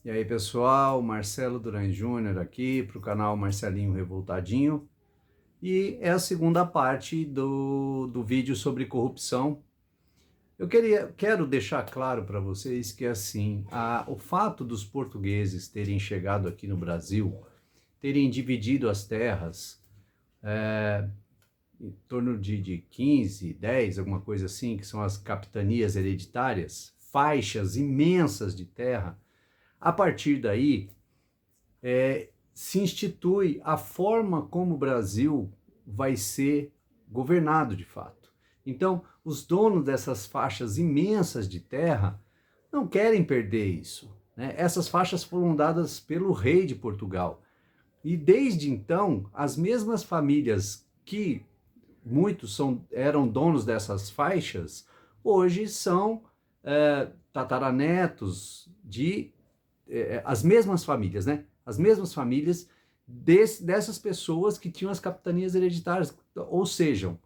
E aí pessoal, Marcelo Duran Júnior aqui para o canal Marcelinho Revoltadinho. E é a segunda parte do vídeo sobre corrupção. Quero deixar claro para vocês que assim, o fato dos portugueses terem chegado aqui no Brasil, terem dividido as terras, em torno de 15, 10, alguma coisa assim, que são as capitanias hereditárias, faixas imensas de terra. A partir daí, se institui a forma como o Brasil vai ser governado de fato. Então, os donos dessas faixas imensas de terra não querem perder isso, né? Essas faixas foram dadas pelo rei de Portugal. E desde então, as mesmas famílias que eram donos dessas faixas, hoje são tataranetos de as mesmas famílias, né? As mesmas famílias dessas pessoas que tinham as capitanias hereditárias, ou seja,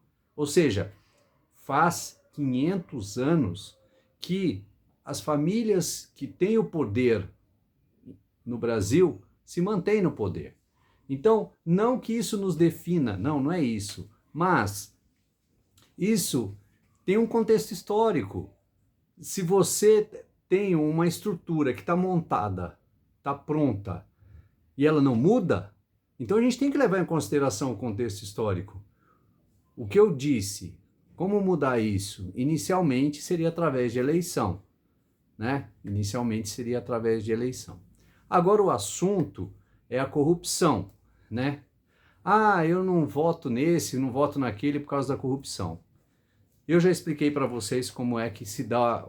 faz 500 anos que as famílias que têm o poder no Brasil se mantêm no poder. Então, não que isso nos defina, não é isso, mas isso tem um contexto histórico. Se você tem uma estrutura que está montada, está pronta, e ela não muda, então a gente tem que levar em consideração o contexto histórico. O que eu disse, como mudar isso? Inicialmente seria através de eleição, né? Inicialmente seria através de eleição. Agora o assunto é a corrupção, né? Eu não voto nesse, não voto naquele por causa da corrupção. Eu já expliquei para vocês como é que se dá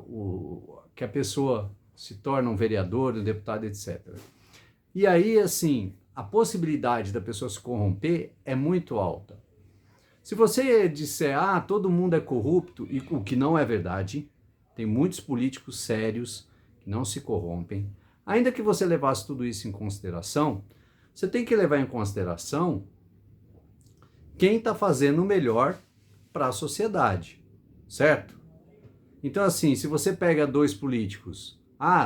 que a pessoa se torna um vereador, um deputado, etc. E aí, assim, a possibilidade da pessoa se corromper é muito alta. Se você disser, todo mundo é corrupto, e o que não é verdade, tem muitos políticos sérios que não se corrompem, ainda que você levasse tudo isso em consideração, você tem que levar em consideração quem está fazendo o melhor para a sociedade, certo? Então, assim, se você pega dois políticos,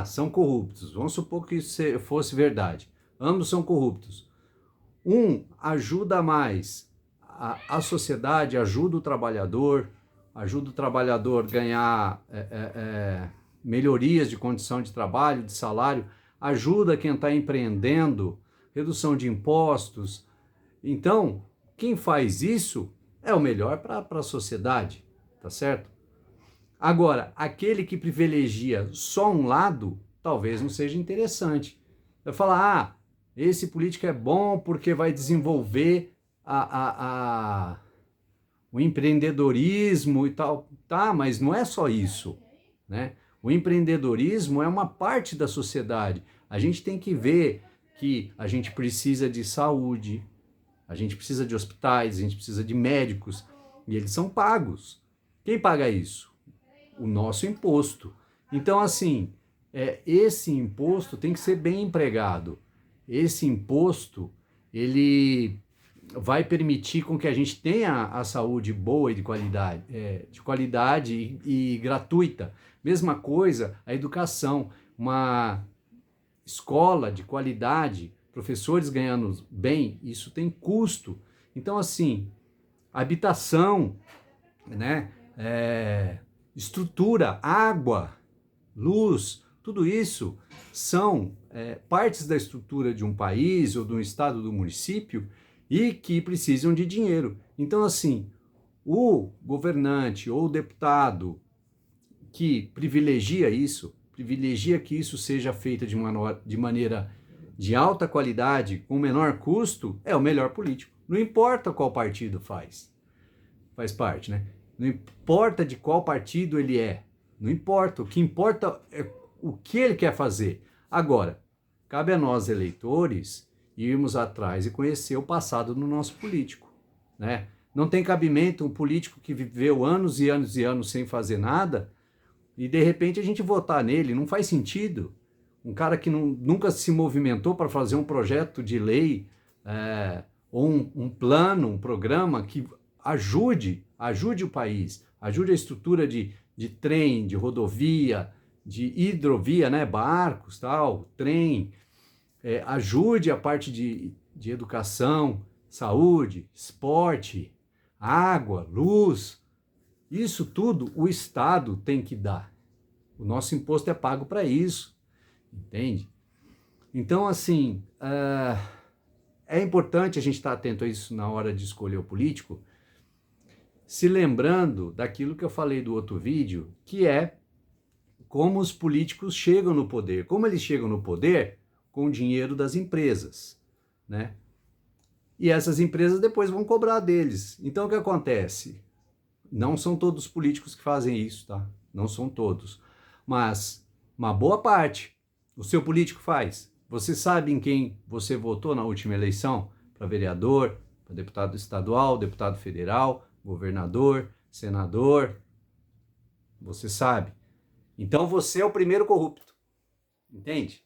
são corruptos, vamos supor que isso fosse verdade, ambos são corruptos. Um ajuda mais a sociedade, ajuda o trabalhador a ganhar melhorias de condição de trabalho, de salário, ajuda quem está empreendendo, redução de impostos. Então, quem faz isso é o melhor para a sociedade, tá certo? Agora, aquele que privilegia só um lado, talvez não seja interessante. Vai falar, esse político é bom porque vai desenvolver o empreendedorismo e tal. Tá, mas não é só isso, né? O empreendedorismo é uma parte da sociedade. A gente tem que ver que a gente precisa de saúde, a gente precisa de hospitais, a gente precisa de médicos, e eles são pagos. Quem paga isso? O nosso imposto. Então, assim, esse imposto tem que ser bem empregado. Esse imposto, ele vai permitir com que a gente tenha a saúde boa e de qualidade e gratuita. Mesma coisa, a educação, uma escola de qualidade, professores ganhando bem, isso tem custo. Então, assim, habitação, né? Estrutura, água, luz, tudo isso são partes da estrutura de um país ou de um estado, do município, e que precisam de dinheiro. Então, assim, o governante ou o deputado que privilegia que isso seja feito de maneira de alta qualidade, com menor custo, é o melhor político. Não importa qual partido faz parte, né? Não importa de qual partido ele é, não importa. O que importa é o que ele quer fazer. Agora, cabe a nós, eleitores, irmos atrás e conhecer o passado do nosso político, né? Não tem cabimento um político que viveu anos e anos e anos sem fazer nada e de repente a gente votar nele, não faz sentido. Um cara que nunca se movimentou para fazer um projeto de lei ou um plano, um programa que ajude o país, ajude a estrutura de trem, de rodovia, de hidrovia, né, barcos, tal, trem, ajude a parte de educação, saúde, esporte, água, luz, isso tudo o Estado tem que dar. O nosso imposto é pago para isso, entende? Então, assim, é importante a gente estar atento a isso na hora de escolher o político, se lembrando daquilo que eu falei do outro vídeo, que é como os políticos chegam no poder. Como eles chegam no poder? Com o dinheiro das empresas, né? E essas empresas depois vão cobrar deles. Então, o que acontece? Não são todos os políticos que fazem isso, tá? Não são todos. Mas uma boa parte o seu político faz. Você sabe em quem você votou na última eleição? Para vereador, para deputado estadual, deputado federal, governador, senador. Você sabe. Então você é o primeiro corrupto. Entende?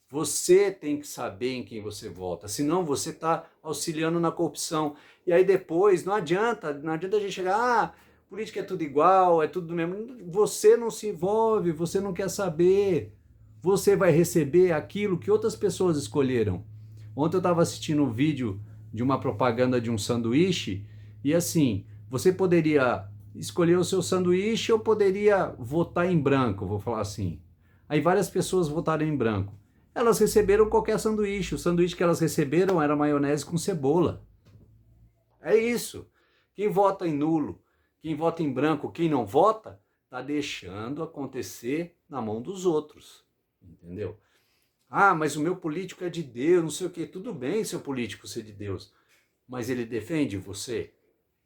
Você tem que saber em quem você vota, senão você está auxiliando na corrupção. E aí depois, não adianta a gente chegar, política é tudo igual, é tudo do mesmo. Você não se envolve, você não quer saber. Você vai receber aquilo que outras pessoas escolheram. Ontem eu estava assistindo um vídeo de uma propaganda de um sanduíche, e assim, você poderia escolher o seu sanduíche ou poderia votar em branco, vou falar assim. Aí várias pessoas votaram em branco. Elas receberam qualquer sanduíche. O sanduíche que elas receberam era maionese com cebola. É isso. Quem vota em nulo, quem vota em branco, quem não vota, está deixando acontecer na mão dos outros. Entendeu? Ah, mas o meu político é de Deus, não sei o quê. Tudo bem seu político ser de Deus, mas ele defende você?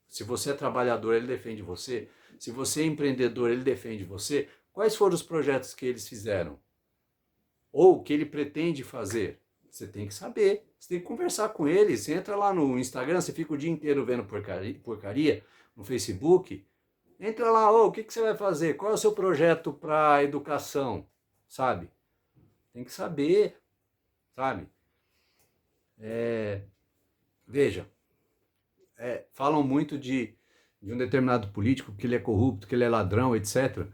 Se você é trabalhador, ele defende você? Se você é empreendedor, ele defende você? Quais foram os projetos que eles fizeram? Ou o que ele pretende fazer? Você tem que saber, você tem que conversar com ele. Você entra lá no Instagram, você fica o dia inteiro vendo porcaria no Facebook. Entra lá, o que você vai fazer? Qual é o seu projeto para a educação? Sabe? Tem que saber, sabe? Veja, falam muito de um determinado político, que ele é corrupto, que ele é ladrão, etc.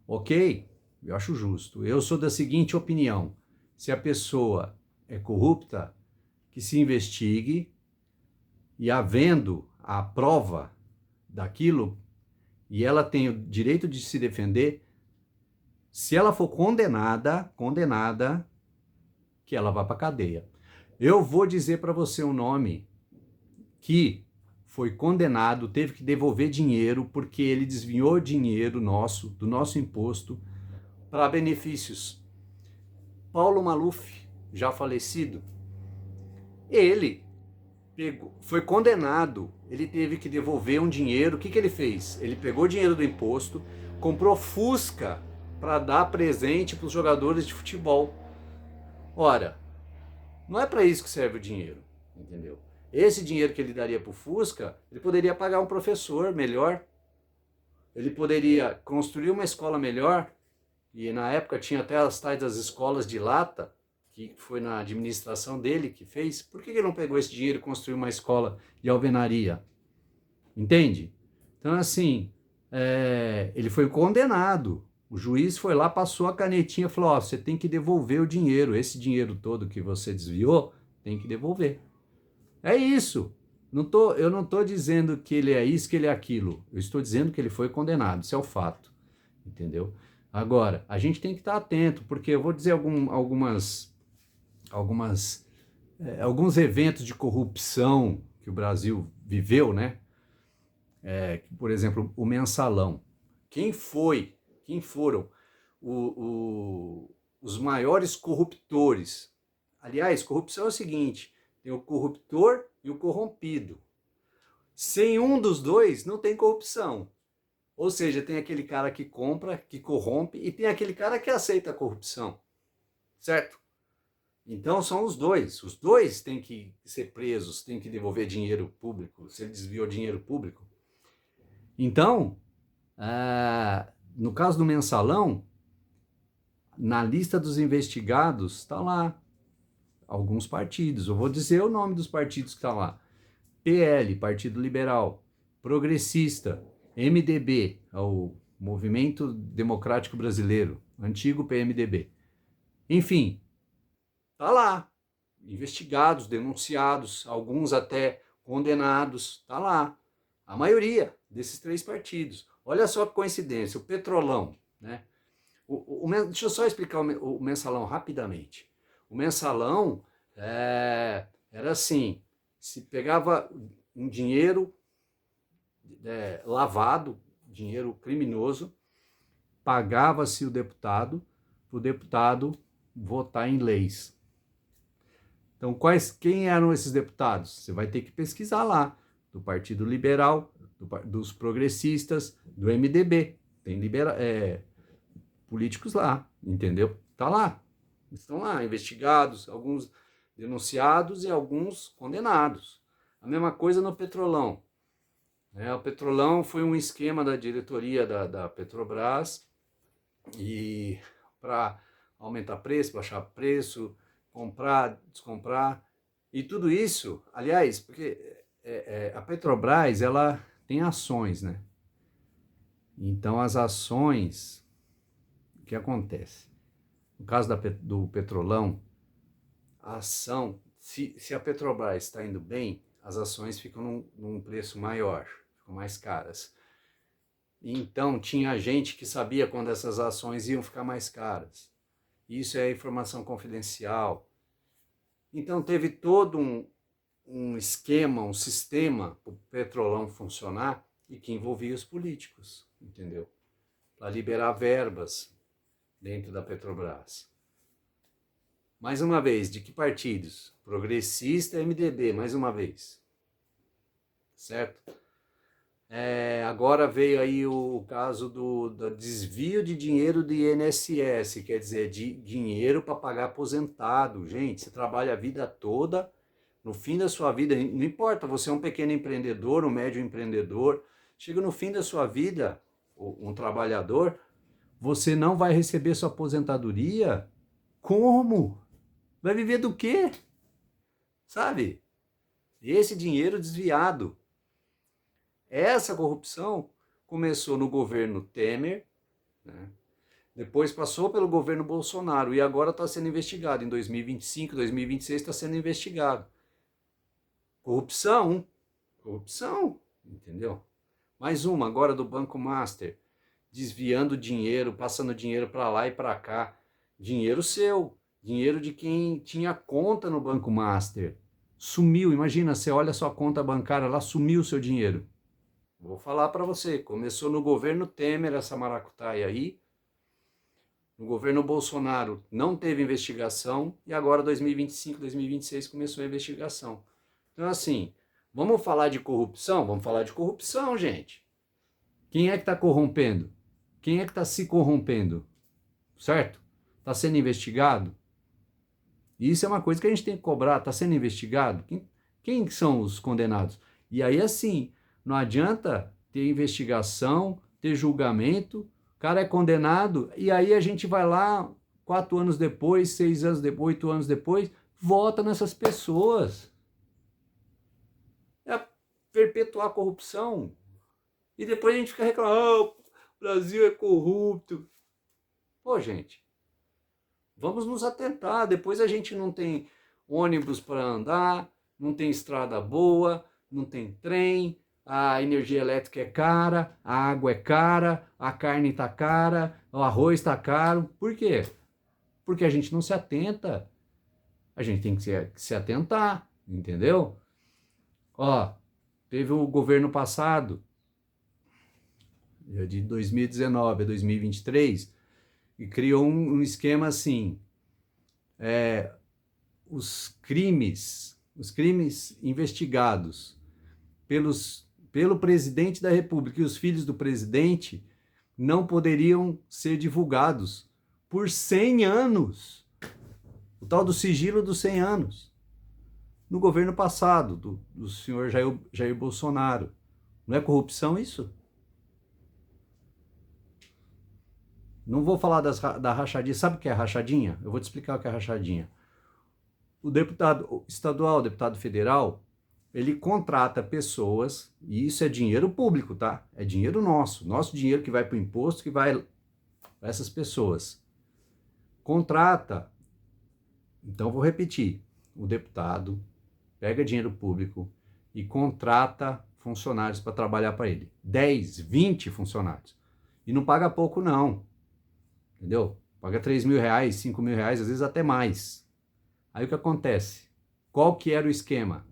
Ok, eu acho justo. Eu sou da seguinte opinião: se a pessoa é corrupta, que se investigue, e havendo a prova daquilo, e ela tem o direito de se defender, se ela for condenada, que ela vá para a cadeia. Eu vou dizer para você um nome que foi condenado, teve que devolver dinheiro porque ele desviou dinheiro nosso, do nosso imposto, para benefícios. Paulo Maluf, já falecido, ele foi condenado, ele teve que devolver um dinheiro. O que ele fez? Ele pegou dinheiro do imposto, comprou Fusca para dar presente para os jogadores de futebol. Ora, não é para isso que serve o dinheiro, entendeu? Esse dinheiro que ele daria para o Fusca, ele poderia pagar um professor melhor, ele poderia construir uma escola melhor, e na época tinha até as tais das escolas de lata, que foi na administração dele que fez. Por que ele não pegou esse dinheiro e construiu uma escola de alvenaria? Entende? Então, assim, ele foi condenado. O juiz foi lá, passou a canetinha e falou: você tem que devolver o dinheiro. Esse dinheiro todo que você desviou, tem que devolver. É isso. Eu não estou dizendo que ele é isso, que ele é aquilo. Eu estou dizendo que ele foi condenado. Isso é o fato. Entendeu? Agora, a gente tem que estar atento, porque eu vou dizer alguns eventos de corrupção que o Brasil viveu, né? Por exemplo, o mensalão. Quem foram os maiores corruptores? Aliás, corrupção é o seguinte: tem o corruptor e o corrompido. Sem um dos dois, não tem corrupção. Ou seja, tem aquele cara que compra, que corrompe, e tem aquele cara que aceita a corrupção. Certo? Então são os dois. Os dois têm que ser presos, têm que devolver dinheiro público, se ele desviou dinheiro público. Então, no caso do mensalão, na lista dos investigados está lá alguns partidos. Eu vou dizer o nome dos partidos que estão lá: PL, Partido Liberal, Progressista, MDB, o Movimento Democrático Brasileiro, antigo PMDB. Enfim, tá lá, investigados, denunciados, alguns até condenados, tá lá. A maioria desses 3 partidos. Olha só que coincidência, o Petrolão, né? Deixa eu só explicar o Mensalão rapidamente. O Mensalão era assim, se pegava um dinheiro lavado, dinheiro criminoso, pagava-se o deputado, para o deputado votar em leis. Então, quem eram esses deputados? Você vai ter que pesquisar lá, do Partido Liberal, dos progressistas, do MDB. Tem políticos lá, entendeu? Tá lá. Estão lá, investigados, alguns denunciados e alguns condenados. A mesma coisa no Petrolão. O Petrolão foi um esquema da diretoria da Petrobras e para aumentar preço, baixar preço, comprar, descomprar, e tudo isso, aliás, porque a Petrobras, ela tem ações, né? Então, as ações, o que acontece? No caso do Petrolão, a ação, se a Petrobras está indo bem, as ações ficam num preço maior, ficam mais caras. Então, tinha gente que sabia quando essas ações iam ficar mais caras. Isso é informação confidencial. Então, teve todo um esquema, um sistema para o Petrolão funcionar e que envolvia os políticos, entendeu? Para liberar verbas dentro da Petrobras. Mais uma vez, de que partidos? Progressista, MDB, mais uma vez. Certo? Agora veio aí o caso do desvio de dinheiro do INSS, quer dizer, de dinheiro para pagar aposentado. Gente, você trabalha a vida toda, no fim da sua vida, não importa, você é um pequeno empreendedor, um médio empreendedor, chega no fim da sua vida, um trabalhador, você não vai receber sua aposentadoria? Como? Vai viver do quê? Sabe? Esse dinheiro desviado. Essa corrupção começou no governo Temer, né? Depois passou pelo governo Bolsonaro e agora está sendo investigado. Em 2025, 2026 está sendo investigado. Corrupção, entendeu? Mais uma agora do Banco Master, desviando dinheiro, passando dinheiro para lá e para cá. Dinheiro seu, dinheiro de quem tinha conta no Banco Master. Sumiu, imagina, você olha a sua conta bancária lá, sumiu o seu dinheiro. Vou falar para você, começou no governo Temer essa maracutaia aí, no governo Bolsonaro não teve investigação e agora 2025, 2026 começou a investigação. Então assim, vamos falar de corrupção? Vamos falar de corrupção, gente. Quem é que está corrompendo? Quem é que está se corrompendo? Certo? Está sendo investigado? Isso é uma coisa que a gente tem que cobrar, está sendo investigado? Quem são os condenados? E aí assim, não adianta ter investigação, ter julgamento, o cara é condenado, e aí a gente vai lá, 4 anos depois, 6 anos depois, 8 anos depois, vota nessas pessoas. É perpetuar a corrupção. E depois a gente fica reclamando, o Brasil é corrupto. Pô, gente, vamos nos atentar, depois a gente não tem ônibus para andar, não tem estrada boa, não tem trem, a energia elétrica é cara, a água é cara, a carne está cara, o arroz está caro. Por quê? Porque a gente não se atenta. A gente tem que se atentar, entendeu? Ó, teve o governo passado, de 2019 a 2023, e criou um esquema assim, os crimes investigados pelo presidente da República e os filhos do presidente não poderiam ser divulgados por 100 anos. O tal do sigilo dos 100 anos. No governo passado, do senhor Jair Bolsonaro. Não é corrupção isso? Não vou falar da rachadinha. Sabe o que é rachadinha? Eu vou te explicar o que é rachadinha. O deputado estadual, o deputado federal, ele contrata pessoas, e isso é dinheiro público, tá? É dinheiro nosso dinheiro que vai para o imposto, que vai para essas pessoas. Contrata. Então, vou repetir. O deputado pega dinheiro público e contrata funcionários para trabalhar para ele. 10, 20 funcionários. E não paga pouco, não. Entendeu? Paga 3 mil reais, 5 mil reais, às vezes até mais. Aí o que acontece? Qual que era o esquema?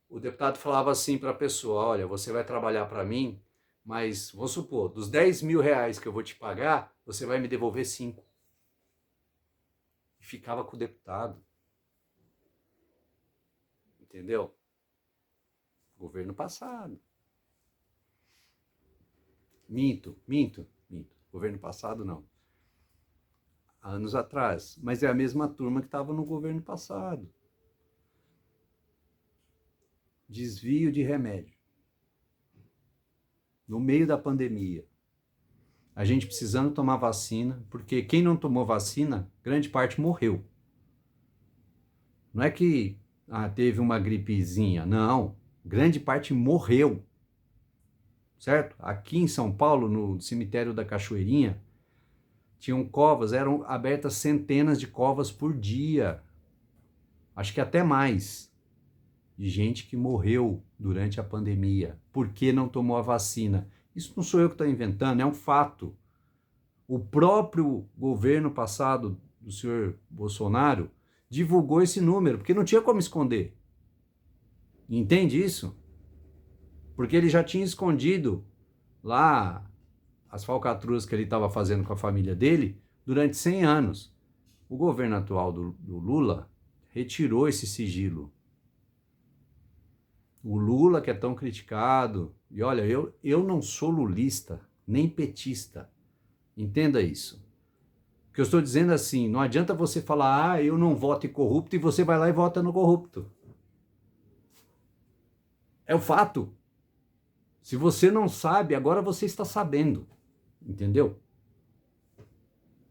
O deputado falava assim para a pessoa, olha, você vai trabalhar para mim, mas vamos supor, dos 10 mil reais que eu vou te pagar, você vai me devolver 5. E ficava com o deputado. Entendeu? Governo passado. Minto. Governo passado não. Anos atrás. Mas é a mesma turma que estava no governo passado. Desvio de remédio. No meio da pandemia. A gente precisando tomar vacina, porque quem não tomou vacina, grande parte morreu. Não é que teve uma gripezinha, não. Grande parte morreu. Certo? Aqui em São Paulo, no cemitério da Cachoeirinha, tinham covas, eram abertas centenas de covas por dia. Acho que até mais. De gente que morreu durante a pandemia, porque não tomou a vacina. Isso não sou eu que estou inventando, é um fato. O próprio governo passado do senhor Bolsonaro divulgou esse número, porque não tinha como esconder. Entende isso? Porque ele já tinha escondido lá as falcatruas que ele estava fazendo com a família dele durante 100 anos. O governo atual do Lula retirou esse sigilo. O Lula, que é tão criticado, e olha, eu não sou lulista, nem petista. Entenda isso. O que eu estou dizendo assim, não adianta você falar, eu não voto em corrupto, e você vai lá e vota no corrupto. É o fato. Se você não sabe, agora você está sabendo. Entendeu?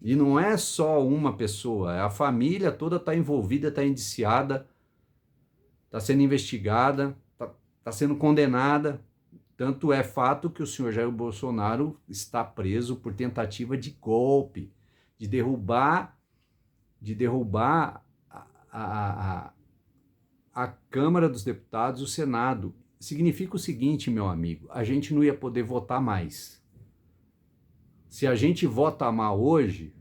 E não é só uma pessoa, a família toda está envolvida, está indiciada, está sendo investigada, está sendo condenada. Tanto é fato que o senhor Jair Bolsonaro está preso por tentativa de golpe, de derrubar a Câmara dos Deputados, o Senado. Significa o seguinte, meu amigo, a gente não ia poder votar mais. Se a gente vota mal hoje,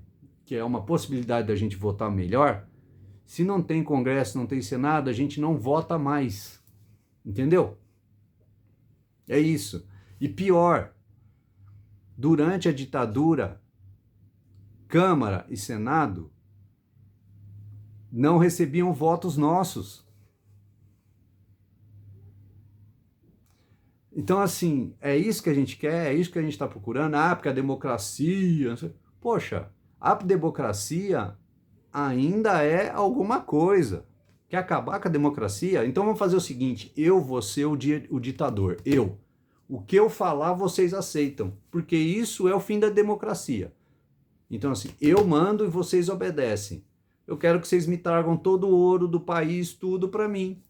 que é uma possibilidade da gente votar melhor, se não tem Congresso, não tem Senado, a gente não vota mais. Entendeu? É isso. E pior, durante a ditadura, Câmara e Senado não recebiam votos nossos. Então, assim, é isso que a gente quer, é isso que a gente está procurando. Porque a democracia... Poxa, a democracia ainda é alguma coisa. Quer acabar com a democracia? Então vamos fazer o seguinte, eu vou ser o ditador, eu. O que eu falar, vocês aceitam, porque isso é o fim da democracia. Então, assim, eu mando e vocês obedecem. Eu quero que vocês me tragam todo o ouro do país, tudo para mim.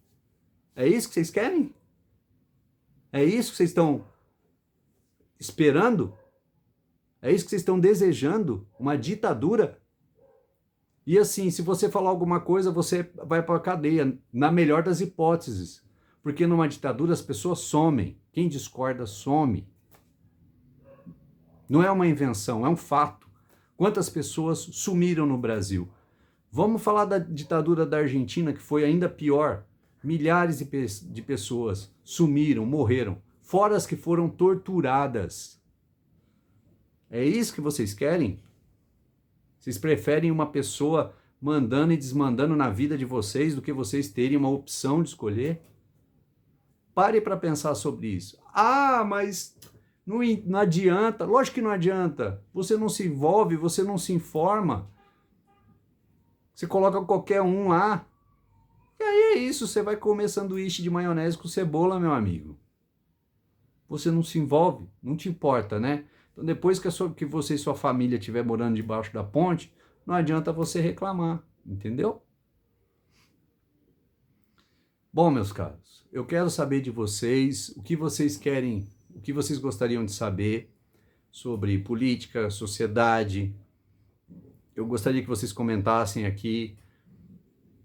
É isso que vocês querem? É isso que vocês estão esperando? É isso que vocês estão desejando? Uma ditadura? E assim, se você falar alguma coisa, você vai para a cadeia, na melhor das hipóteses. Porque numa ditadura as pessoas somem. Quem discorda some. Não é uma invenção, é um fato. Quantas pessoas sumiram no Brasil? Vamos falar da ditadura da Argentina, que foi ainda pior. Milhares de pessoas sumiram, morreram, fora as que foram torturadas. É isso que vocês querem? Vocês preferem uma pessoa mandando e desmandando na vida de vocês do que vocês terem uma opção de escolher? Pare para pensar sobre isso. Mas não adianta. Lógico que não adianta. Você não se envolve, você não se informa. Você coloca qualquer um lá. E aí é isso, você vai comer sanduíche de maionese com cebola, meu amigo. Você não se envolve, não te importa, né? Então depois que você e sua família estiver morando debaixo da ponte, não adianta você reclamar, entendeu? Bom, meus caros, eu quero saber de vocês o que vocês querem, o que vocês gostariam de saber sobre política, sociedade, eu gostaria que vocês comentassem aqui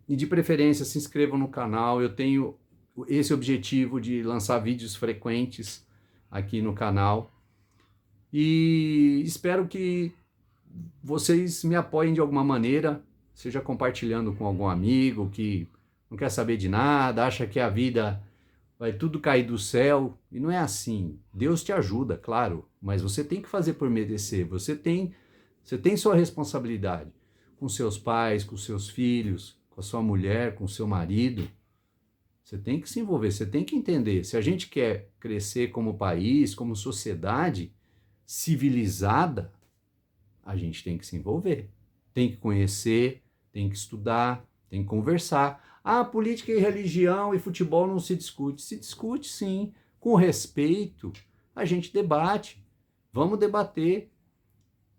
e de preferência se inscrevam no canal. Eu tenho esse objetivo de lançar vídeos frequentes aqui no canal e espero que vocês me apoiem de alguma maneira, seja compartilhando com algum amigo que não quer saber de nada, acha que a vida vai tudo cair do céu, e não é assim. Deus te ajuda, claro, mas você tem que fazer por merecer, você tem sua responsabilidade com seus pais, com seus filhos, com a sua mulher, com o seu marido. Você tem que se envolver, você tem que entender. Se a gente quer crescer como país, como sociedade civilizada, a gente tem que se envolver, tem que conhecer, tem que estudar, tem que conversar. Ah, política e religião e futebol não se discute. Se discute sim, com respeito, a gente debate. Vamos debater,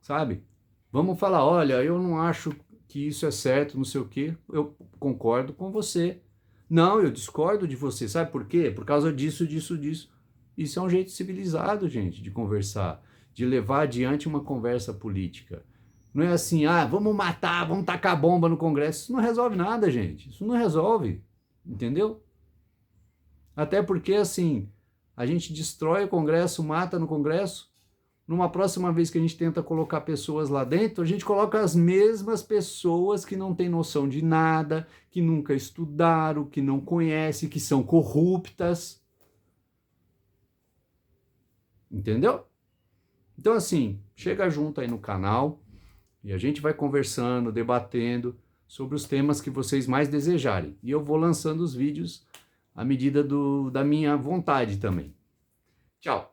sabe? Vamos falar, olha, eu não acho que isso é certo, não sei o quê, eu concordo com você. Não, eu discordo de você, sabe por quê? Por causa disso, disso, disso. Isso é um jeito civilizado, gente, de conversar, de levar adiante uma conversa política. Não é assim, ah, vamos matar, vamos tacar bomba no Congresso. Isso não resolve nada, gente. Isso não resolve, entendeu? Até porque, assim, a gente destrói o Congresso, mata no Congresso. Numa próxima vez que a gente tenta colocar pessoas lá dentro, a gente coloca as mesmas pessoas que não têm noção de nada, que nunca estudaram, que não conhecem, que são corruptas. Entendeu? Então, assim, chega junto aí no canal e a gente vai conversando, debatendo sobre os temas que vocês mais desejarem. E eu vou lançando os vídeos à medida da minha vontade também. Tchau.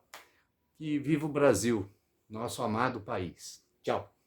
E viva o Brasil, nosso amado país. Tchau.